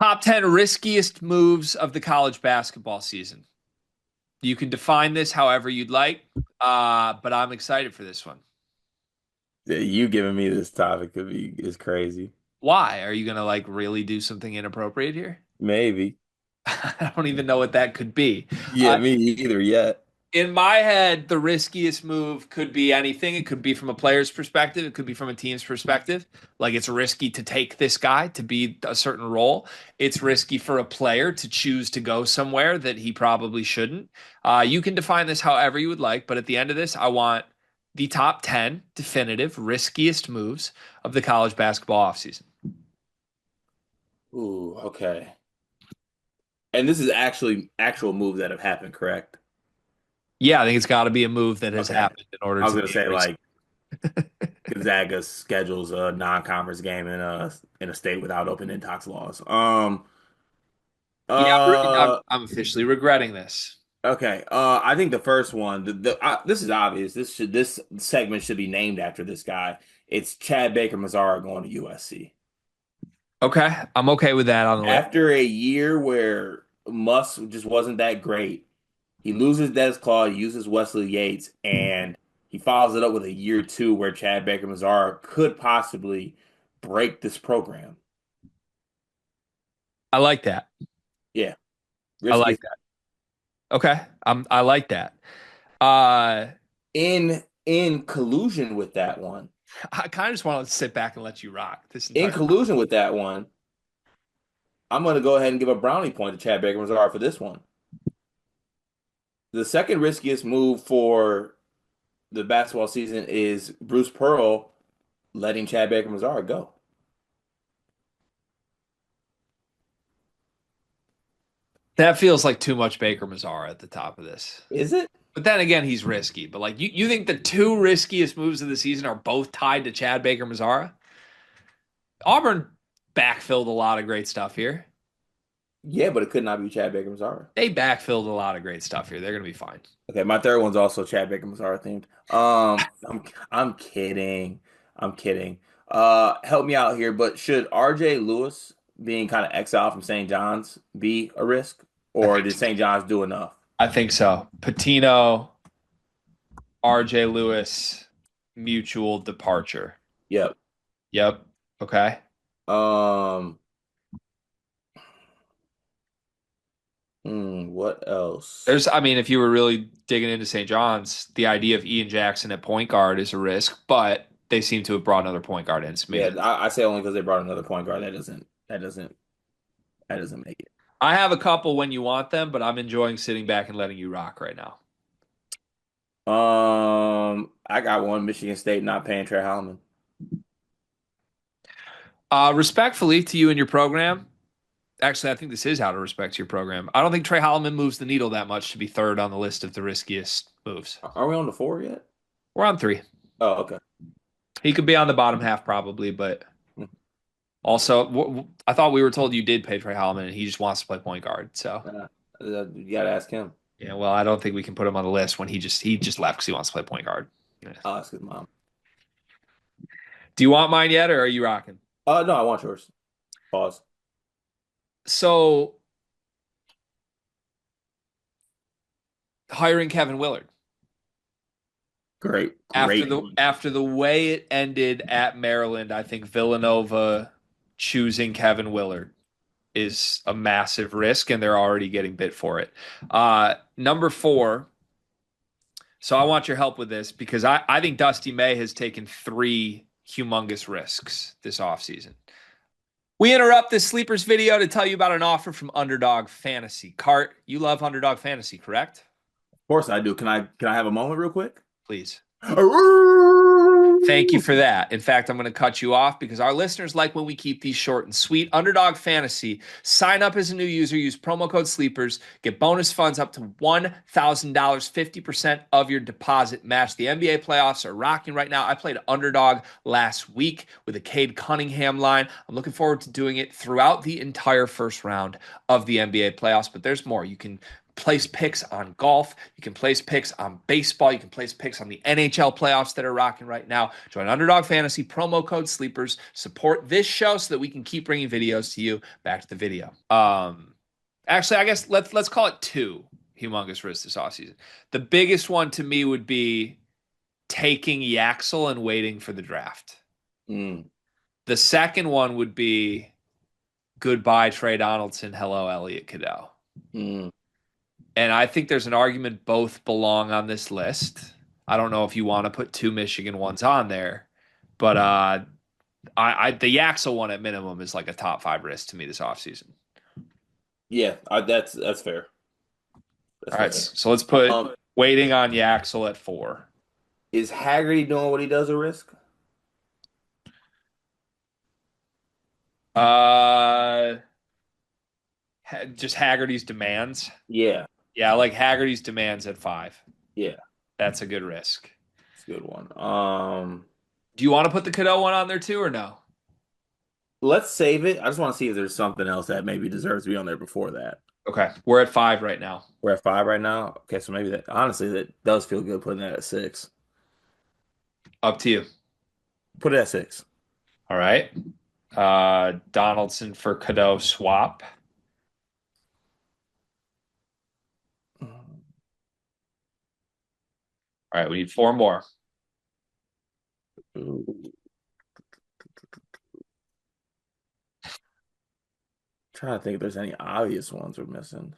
Top 10 riskiest moves of the college basketball season. You can define this however you'd like, but I'm excited for this one. Yeah, you giving me this topic could be is crazy. Why? Are you going to like really do something inappropriate here? Maybe. I don't even know what that could be. Yeah, me either yet. In my head, the riskiest move could be anything. It could be from a player's perspective, it could be from a team's perspective. Like it's risky to take this guy to be a certain role. It's risky for a player to choose to go somewhere that he probably shouldn't. You can define this however you would like, but at the end of this, I want the top 10 definitive riskiest moves of the college basketball offseason. Ooh, okay. And this is actually actual moves that have happened, correct? Yeah, I think it's got to be a move that has Okay. happened in order I was to gonna be say risky. like Gonzaga schedules a non-conference game in a state without open intox laws. Yeah, I'm, Uh I'm officially regretting this. okay. I think the first one, this is obvious. This segment should be named after this guy. It's Chad Baker-Mazara going to USC. Okay, I'm okay with that on the list. After a year where Musk just wasn't that great, he loses Des Claw, he uses Wesley Yates, and he follows it up with a year two where Chad Baker-Mazara could possibly break this program. I like that. Yeah, I like riskiest that. Okay, I like that. Uh, in collusion with that one. I kind of just want to sit back and let you rock this In entire. collusion with that one, I'm going to go ahead and give a brownie point to Chad Baker-Mazara for this one. The second riskiest move for the basketball season is Bruce Pearl letting Chad Baker-Mazara go. That feels like too much Baker-Mazara at the top of this. Is it? But then again, he's risky. But like you think the two riskiest moves of the season are both tied to Chad Baker-Mazara? Auburn backfilled a lot of great stuff here. Yeah, but it could not be Chad Baker-Mazara. They backfilled a lot of great stuff here. They're gonna be fine. Okay, my third one's also Chad Baker-Mazara themed. I'm kidding. I'm kidding. Help me out here, but should RJ Lewis being kind of exiled from St. John's be a risk, I or think did St. John's do enough? I think so. Patino, RJ Lewis, mutual departure. Yep. Yep. Okay. Um, what else? I mean, if you were really digging into St. John's, the idea of Ian Jackson at point guard is a risk, but they seem to have brought another point guard in. So maybe Yeah, I say only because they brought another point guard. That doesn't make it. I have a couple when you want them, but I'm enjoying sitting back and letting you rock right now. I got one. Michigan State not paying Trey Holloman. Respectfully to you and your program, actually, I think this is how to respect your program. I don't think Trey Holloman moves the needle that much to be third on the list of the riskiest moves. Are we on the four yet? We're on three. Oh, okay. He could be on the bottom half probably, but also, I thought we were told you did pay Trey Holloman and he just wants to play point guard. So, You gotta ask him. yeah, well, I don't think we can put him on the list when he just left because he wants to play point guard. Yeah. I'll ask his mom. Do you want mine yet, or are you rocking? No, I want yours. Pause. So, hiring Kevin Willard after Great the one. after the way it ended at Maryland, I think Villanova choosing Kevin Willard is a massive risk, and they're already getting bit for it. Number four. So I want your help with this because I think Dusty May has taken three humongous risks this offseason. We interrupt this sleepers video to tell you about an offer from Underdog Fantasy. Cart, you love Underdog Fantasy, correct? Of course I do. Can I have a moment real quick? Please. Thank you for that. In fact, I'm going to cut you off because our listeners like when we keep these short and sweet. Underdog Fantasy. Sign up as a new user. Use promo code SLEEPERS. Get bonus funds up to $1,000, 50% of your deposit match. The NBA playoffs are rocking right now. I played Underdog last week with a Cade Cunningham line. I'm looking forward to doing it throughout the entire first round of the NBA playoffs, but there's more. You can place picks on golf. You can place picks on baseball. You can place picks on the NHL playoffs that are rocking right now. Join Underdog Fantasy, promo code Sleepers. Support this show so that we can keep bringing videos to you. Back to the video. Actually, I guess let's call it two humongous risks this offseason. The biggest one to me would be taking Yaxel and waiting for the draft. Mm, The second one would be goodbye Trey Donaldson, hello Elliot Cadeau. mm. And I think there's an argument both belong on this list. I don't know if you want to put two Michigan ones on there, but the Yaxel one at minimum is like a top 5 risk to me this offseason. Yeah, that's fair. That's All right, fair. so let's put Um, waiting on Yaxel at 4. is Haggerty doing what he does a risk? Uh, just Haggerty's demands. Yeah, Yeah, I like Haggerty's demands at 5. yeah, That's a good risk. it's a good one. Do you want to put the Cadeau one on there too, or no? Let's save it. I just want to see if there's something else that maybe deserves to be on there before that. Okay, we're at 5 right now. We're at 5 right now. Okay, so maybe that honestly that does feel good putting that at 6. Up to you. Put it at 6. All right. Donaldson for Cadeau swap. All right, we need 4 more. Ooh. Trying to think if there's any obvious ones we're missing.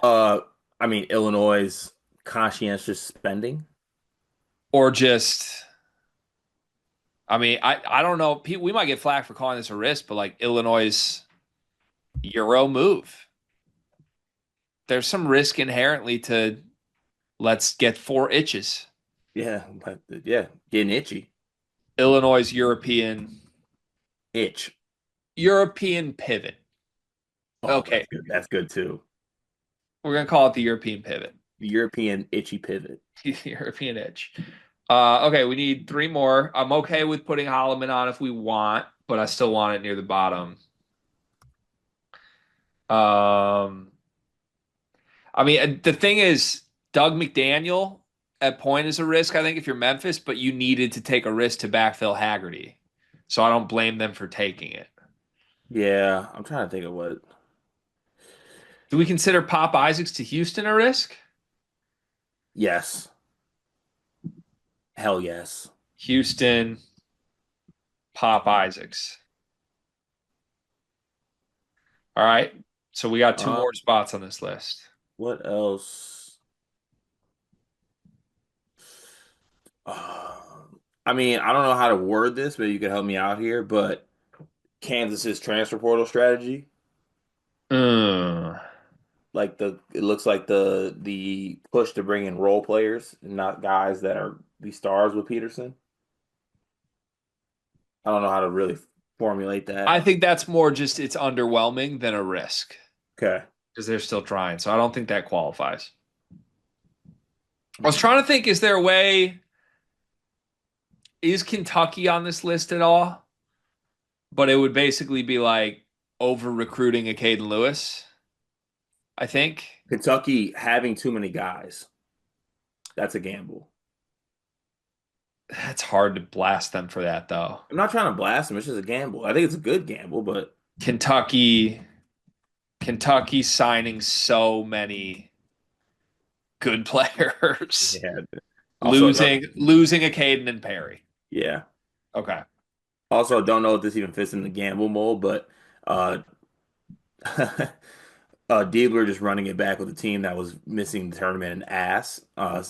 Uh, I mean Illinois' conscientious spending. Or just, I mean, I don't know. We might get flack for calling this a risk, but like Illinois' Euro move. There's some risk inherently to let's get 4 itches. Yeah, but yeah, getting itchy. Illinois' Itch. European pivot. Oh, Okay, that's good. That's good too. we're gonna call it the European pivot. European itchy pivot. European itch. Okay, we need 3 more. I'm okay with putting Holloman on if we want, but I still want it near the bottom. I mean, the thing is, Doug McDaniel at point is a risk, I think, if you're Memphis, but you needed to take a risk to backfill Haggerty. So I don't blame them for taking it. Yeah, I'm trying to think of what. Do we consider Pop Isaacs to Houston a risk? Yes. Hell yes. Houston, Pop Isaacs. All right. So we got 2 Uh, more spots on this list. what else? Uh, I mean, I don't know how to word this, but you can help me out here. But Kansas's transfer portal strategy, Mm. it looks like the push to bring in role players and not guys that are the stars with Peterson. I don't know how to really formulate I that. think that's more just it's underwhelming than a risk Okay. because they're still trying. So I don't think that qualifies. I was trying to think, is there a way, is Kentucky on this list at all? But it would basically be like over recruiting a Caden Lewis, I think. Kentucky having too many guys. That's a gamble. It's hard to blast them for that though. I'm not trying to blast them. It's just a gamble. I think it's a good gamble, but Kentucky, Kentucky signing so many good players. yeah. Also, Losing a Caden and Perry. yeah. Okay. Also, don't know if this even fits in the gamble mold, but uh, Diebler just running it back with a team that was missing the tournament and ass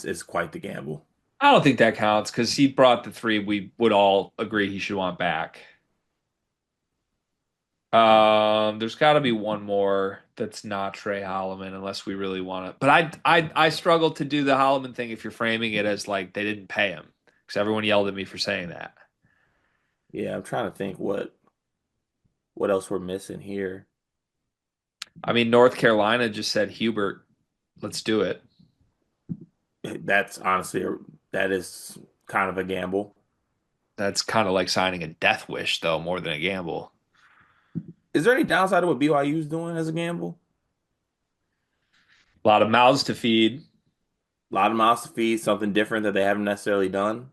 is quite the gamble. I don't think that counts because he brought the 3 we would all agree he should want back. There's got to be one more that's not Trey Holloman unless we really want to. But I struggle to do the Holloman thing if you're framing it as like they didn't pay him because everyone yelled at me for saying that. Yeah, I'm trying to think what else we're missing here. I mean, North Carolina just said Hubert, let's do it. That's honestly that is kind of a gamble. That's kind of like signing a death wish though, more than a gamble. Is there any downside to what BYU's doing as a gamble? A lot of mouths to feed, A lot of mouths to feed, something different that they haven't necessarily done.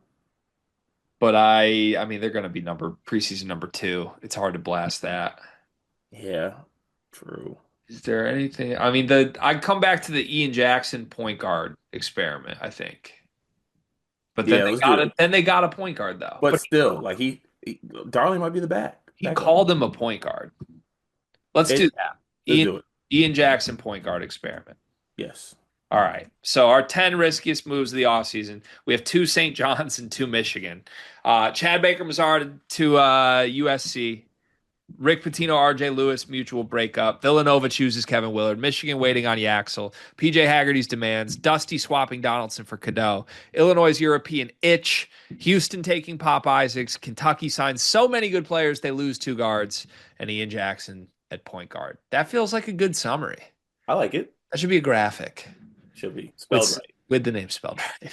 but I mean, they're going to be preseason number two. It's hard to blast that. Yeah, true. Is there anything? I mean, I'd come back to the Ian Jackson point guard experiment, I think. But Yeah, let's do it. then they got a point guard though. But But still, like Darling might be the he backup. called him a point guard. Let's do It, that. let's Ian do it. Ian Jackson point guard experiment. Yes. All right. So our 10 riskiest moves of the offseason. We have two St. John's and two Michigan. Chad Baker-Mazara to USC. Rick Pitino, RJ Lewis mutual breakup. Villanova chooses Kevin Willard. Michigan waiting on Yaxel. PJ Haggerty's demands. Dusty swapping Donaldson for Cadeau. Illinois' European itch. Houston taking Pop Isaacs. Kentucky signs so many good players they lose two guards. And Ian Jackson at point guard. That feels like a good summary. I like it. That should be a graphic Should be spelled with right. with the name spelled right.